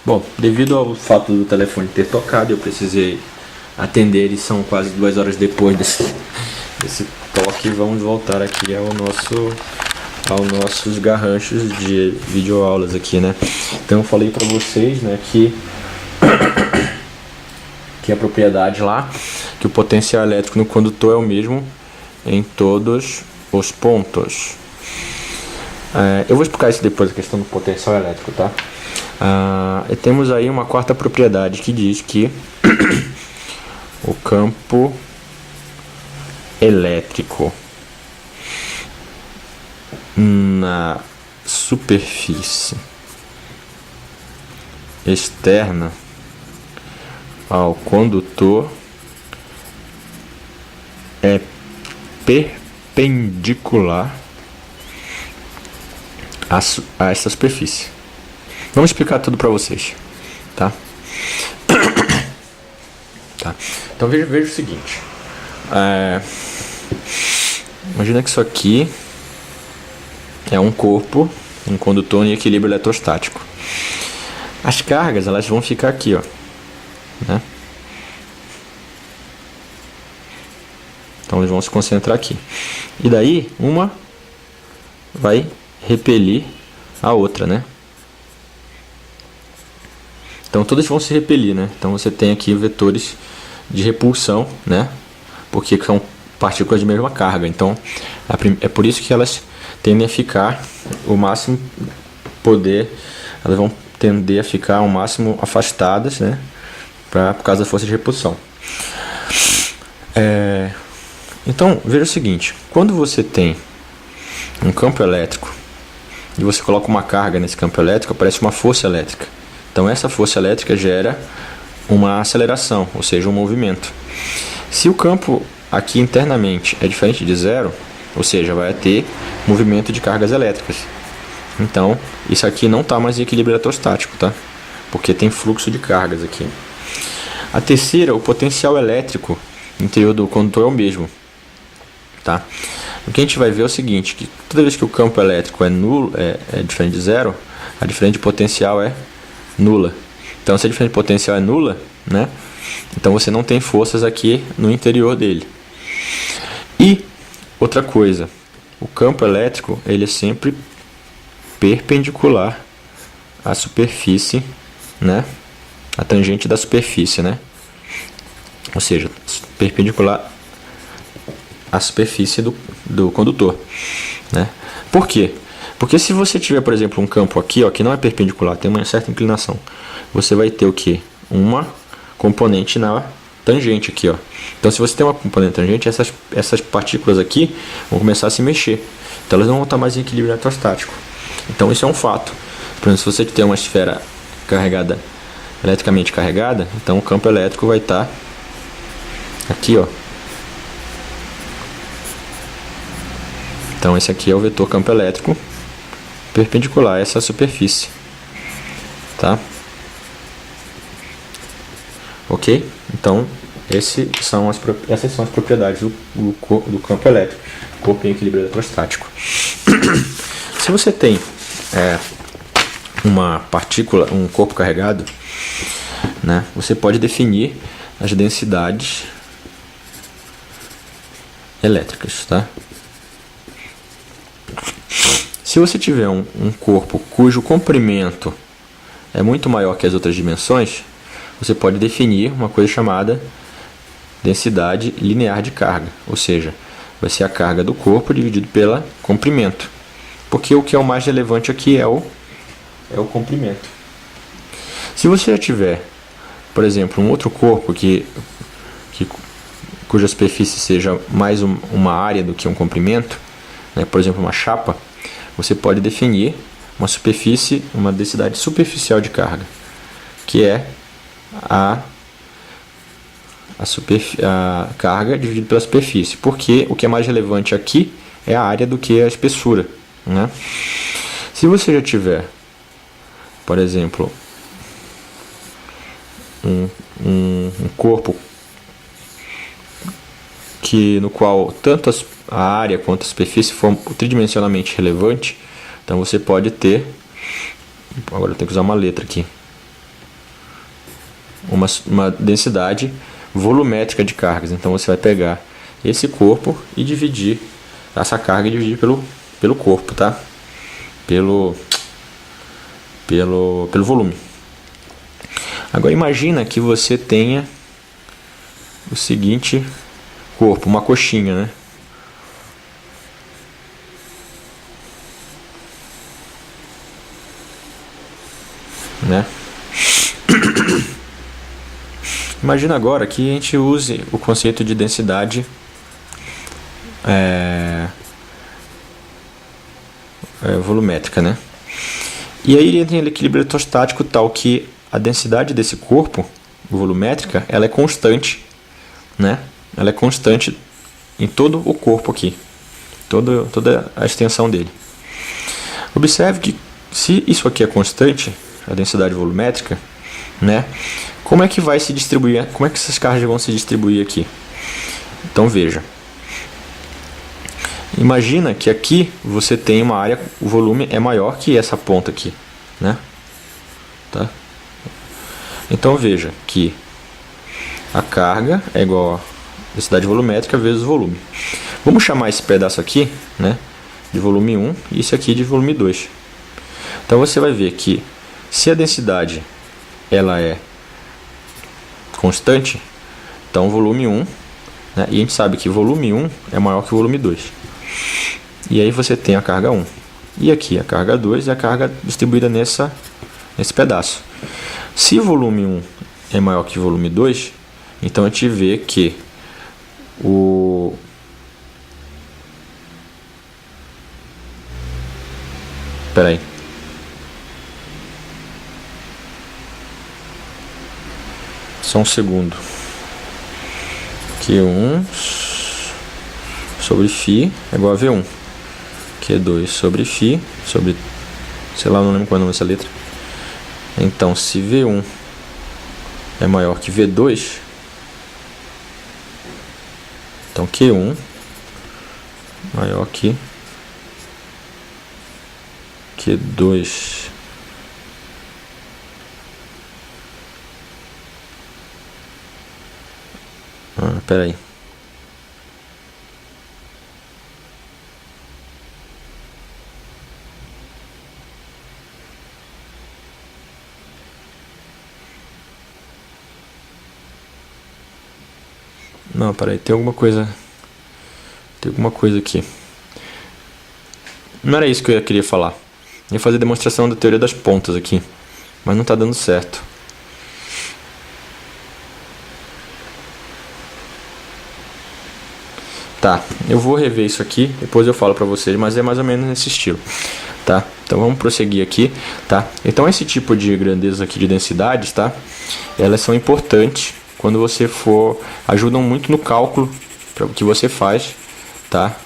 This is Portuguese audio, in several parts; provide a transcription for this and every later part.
Bom, devido ao fato do telefone ter tocado, eu precisei atender e são quase 2 horas depois desse toque. Vamos voltar aqui aos nossos garranchos de videoaulas aqui, né? Então eu falei para vocês, né, que a propriedade lá, que o potencial elétrico no condutor é o mesmo em todos os pontos. Eu vou explicar isso depois, a questão do potencial elétrico, tá? E temos aí uma quarta propriedade que diz que o campo elétrico na superfície externa ao condutor é perpendicular a essa superfície. Vamos explicar tudo para vocês, tá? Tá. Então veja o seguinte. Imagina que isso aqui é um corpo, um condutor em equilíbrio eletrostático. As cargas, elas vão ficar aqui, ó, né? Então eles vão se concentrar aqui. E daí uma vai repelir a outra, né? Então todas vão se repelir, né? Então você tem aqui vetores de repulsão, né? Porque são partículas de mesma carga. Então é por isso que elas tendem a ficar o máximo elas vão tender a ficar ao máximo afastadas, né? Por causa da força de repulsão. Então veja o seguinte: quando você tem um campo elétrico e você coloca uma carga nesse campo elétrico, aparece uma força elétrica. Então essa força elétrica gera uma aceleração, ou seja, um movimento. Se o campo aqui internamente é diferente de zero, ou seja, vai ter movimento de cargas elétricas. Então isso aqui não está mais em equilíbrio eletrostático, tá? Porque tem fluxo de cargas aqui. A terceira, o potencial elétrico interior do condutor é o mesmo, tá? O que a gente vai ver é o seguinte, que toda vez que o campo elétrico é nulo, é diferente de zero, a diferença de potencial é nula. Então se a diferença de potencial é nula, né? Então você não tem forças aqui no interior dele. E outra coisa, o campo elétrico ele é sempre perpendicular à superfície, né? A tangente da superfície, né? Ou seja, perpendicular à superfície do condutor, né? Por quê? Porque se você tiver, por exemplo, um campo aqui, ó, que não é perpendicular, tem uma certa inclinação, você vai ter o quê? Uma componente na tangente aqui, ó. Então se você tem uma componente tangente, essas partículas aqui vão começar a se mexer. Então elas não vão estar mais em equilíbrio eletrostático. Então isso é um fato. Por exemplo, se você tem uma esfera carregada, eletricamente carregada, então o campo elétrico vai estar aqui, ó. Então esse aqui é o vetor campo elétrico perpendicular a essa superfície, tá? Ok? Então essas são as propriedades do campo elétrico, corpo em equilíbrio eletrostático. Se você tem uma partícula, um corpo carregado, né, você pode definir as densidades elétricas, tá? Se você tiver um corpo cujo comprimento é muito maior que as outras dimensões, você pode definir uma coisa chamada densidade linear de carga, ou seja, vai ser a carga do corpo dividido pelo comprimento, porque o que é o mais relevante aqui é o comprimento. Se você já tiver, por exemplo, um outro corpo cuja superfície seja mais uma área do que um comprimento, né, por exemplo, uma chapa, você pode definir uma densidade superficial de carga, que é a carga dividida pela superfície, porque o que é mais relevante aqui é a área do que a espessura, né? Se você já tiver, por exemplo, um corpo no qual tanto a área quanto a superfície for tridimensionalmente relevante, então você pode ter, agora eu tenho que usar uma letra aqui, uma densidade volumétrica de cargas. Então você vai pegar esse corpo e dividir essa carga e dividir pelo corpo, tá? Pelo volume. Agora imagina que você tenha o seguinte corpo, uma coxinha, né? Imagina agora que a gente use o conceito de densidade volumétrica, né? E aí ele entra em equilíbrio eletrostático tal que a densidade desse corpo, volumétrica, ela é constante, né? Ela é constante em todo o corpo aqui, toda a extensão dele. Observe que se isso aqui é constante, a densidade volumétrica, né? Como é que vai se distribuir? Como é que essas cargas vão se distribuir aqui? Então veja. Imagina que aqui você tem uma área, o volume é maior que essa ponta aqui, né? Tá? Então veja que a carga é igual a densidade volumétrica vezes o volume. Vamos chamar esse pedaço aqui, né, de volume 1 e esse aqui de volume 2. Então você vai ver que se a densidade ela é constante, então volume 1, né, e a gente sabe que volume 1 é maior que o volume 2. E aí você tem a carga 1. E aqui a carga 2 e a carga distribuída nesse pedaço. Se volume 1 é maior que volume 2, então a gente vê que Espera aí. Só um segundo. Q1 sobre φ é igual a V1. Q2 sobre φ sobre... sei lá, não lembro qual é o nome dessa letra. Então, se V1 é maior que V2, então Q1 maior que Q2. Espera aí. Não, peraí, tem alguma coisa aqui. Não era isso que eu queria falar. Eu ia fazer demonstração da teoria das pontas aqui, mas não está dando certo. Tá, eu vou rever isso aqui, depois eu falo para vocês, mas é mais ou menos nesse estilo, tá? Então vamos prosseguir aqui, tá? Então esse tipo de grandezas aqui de densidades, tá? Elas são importantes quando você ajudam muito no cálculo que você faz, tá?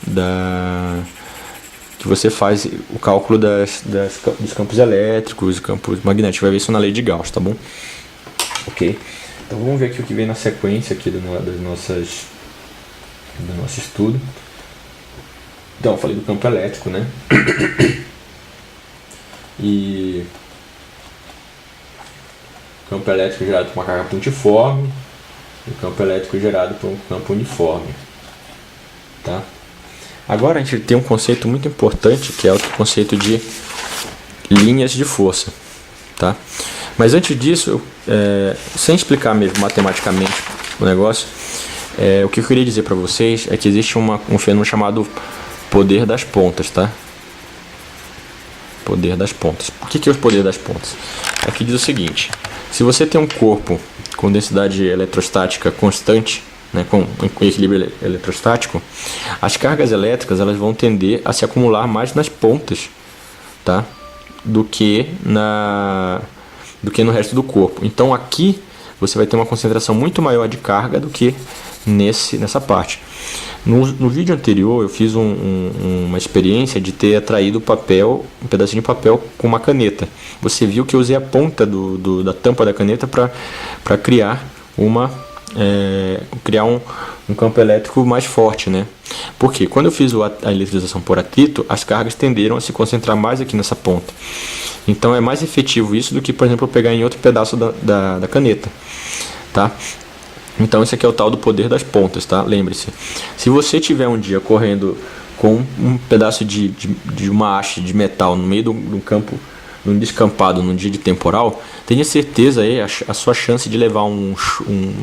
Que você faz o cálculo dos campos elétricos, campos magnéticos, vai ver isso na lei de Gauss, tá bom? Ok? Então vamos ver aqui o que vem na sequência aqui do nosso estudo. Então, eu falei do campo elétrico, né? E o campo elétrico gerado por uma carga pontiforme e o campo elétrico gerado por um campo uniforme, tá? Agora a gente tem um conceito muito importante, que é o conceito de linhas de força, tá? Mas antes disso, sem explicar mesmo matematicamente o negócio, o que eu queria dizer para vocês é que existe um fenômeno chamado poder das pontas, tá? Poder das pontas. O que é o poder das pontas? Aqui diz o seguinte: se você tem um corpo com densidade eletrostática constante, né, com equilíbrio eletrostático, as cargas elétricas elas vão tender a se acumular mais nas pontas, tá? do que no resto do corpo. Então aqui você vai ter uma concentração muito maior de carga do que nessa parte. No vídeo anterior eu fiz uma experiência de ter atraído um pedacinho de papel com uma caneta. Você viu que eu usei a ponta da tampa da caneta para criar um campo elétrico mais forte, né? Porque quando eu fiz a eletrização por atrito, as cargas tenderam a se concentrar mais aqui nessa ponta. Então é mais efetivo isso do que, por exemplo, eu pegar em outro pedaço da caneta. tá? Então esse aqui é o tal do poder das pontas, tá? Lembre-se, se você tiver um dia correndo com um pedaço de uma haste de metal no meio do campo, num descampado, num dia de temporal, tenha certeza aí, a sua chance de levar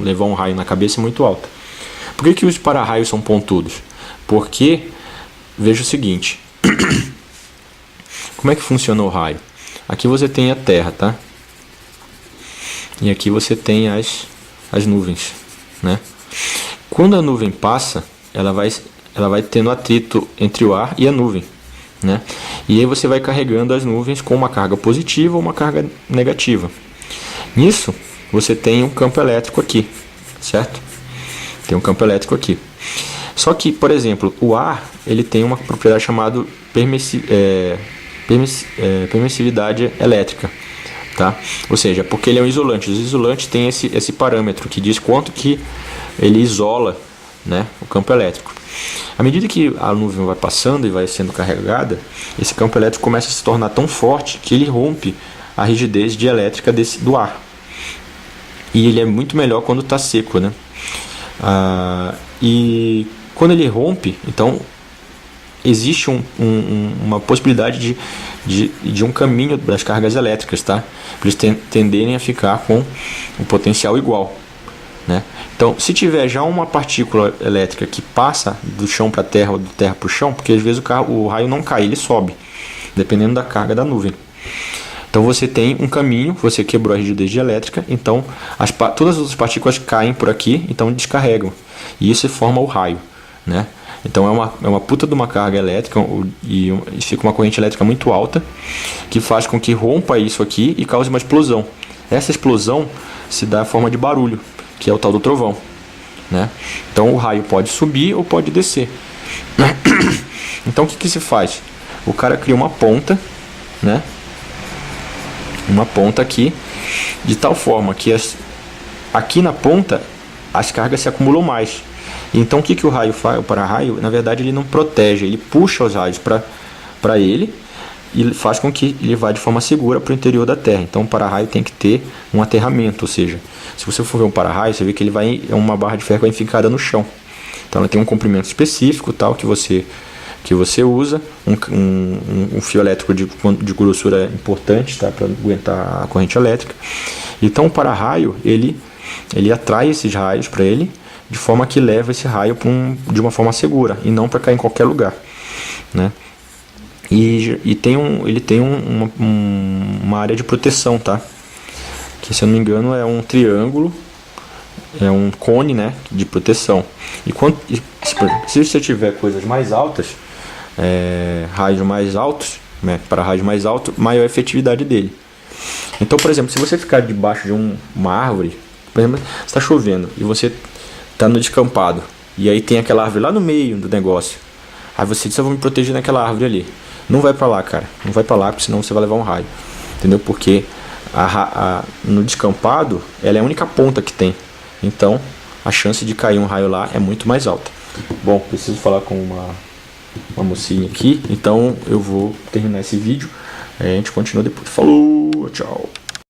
levar um raio na cabeça é muito alta. Por que os para-raios são pontudos? Porque, veja o seguinte, como é que funciona o raio? Aqui você tem a terra, tá? E aqui você tem as nuvens, né? Quando a nuvem passa, ela vai tendo atrito entre o ar e a nuvem, né? E aí você vai carregando as nuvens com uma carga positiva ou uma carga negativa. Nisso, você tem um campo elétrico aqui, certo? Tem um campo elétrico aqui. Só que, por exemplo, o ar, ele tem uma propriedade chamada permissividade elétrica, tá? Ou seja, porque ele é um isolante. Os isolantes têm esse parâmetro que diz quanto que ele isola, né, o campo elétrico. À medida que a nuvem vai passando e vai sendo carregada, esse campo elétrico começa a se tornar tão forte que ele rompe a rigidez dielétrica do ar. E ele é muito melhor quando está seco, né? E quando ele rompe, então existe uma possibilidade de um caminho das cargas elétricas, tá? Para eles tenderem a ficar com um potencial igual, né? Então, se tiver já uma partícula elétrica que passa do chão para a terra ou do terra para o chão, porque às vezes o raio não cai, ele sobe, dependendo da carga da nuvem. Então você tem um caminho, você quebrou a rigidez dielétrica, então todas as outras partículas caem por aqui, então descarregam. E isso forma o raio, né? Então é uma puta de uma carga elétrica e fica uma corrente elétrica muito alta, que faz com que rompa isso aqui e cause uma explosão. Essa explosão se dá a forma de barulho, que é o tal do trovão, né? Então o raio pode subir ou pode descer. Então o que se faz? O cara cria uma ponta, né? Uma ponta aqui, de tal forma que aqui na ponta as cargas se acumulam mais. Então o que o raio faz? O para-raio, na verdade, ele não protege, ele puxa os raios para ele e faz com que ele vá de forma segura para o interior da Terra. Então o para-raio tem que ter um aterramento, ou seja, se você for ver um para-raio, você vê que ele é uma barra de ferro que vai enfincada no chão. Então ela tem um comprimento específico, tal, que você usa, um fio elétrico de grossura importante, tá, para aguentar a corrente elétrica. Então o para-raio ele atrai esses raios para ele, de forma que leva esse raio de uma forma segura e não para cair em qualquer lugar, né? E ele tem uma área de proteção, tá? Que, se eu não me engano, é um triângulo, é um cone, né, de proteção. Se você tiver coisas mais altas, raios mais altos, né, para raios mais altos, maior a efetividade dele. Então, por exemplo, se você ficar debaixo de uma árvore, por exemplo, está chovendo e você está no descampado, e aí tem aquela árvore lá no meio do negócio, aí você diz: eu vou me proteger naquela árvore ali. Não vai para lá, cara, não vai para lá, porque senão você vai levar um raio, entendeu? Porque no descampado ela é a única ponta que tem, então a chance de cair um raio lá é muito mais alta. Bom, preciso falar com uma mocinha aqui, então eu vou terminar esse vídeo, a gente continua depois. Falou, tchau.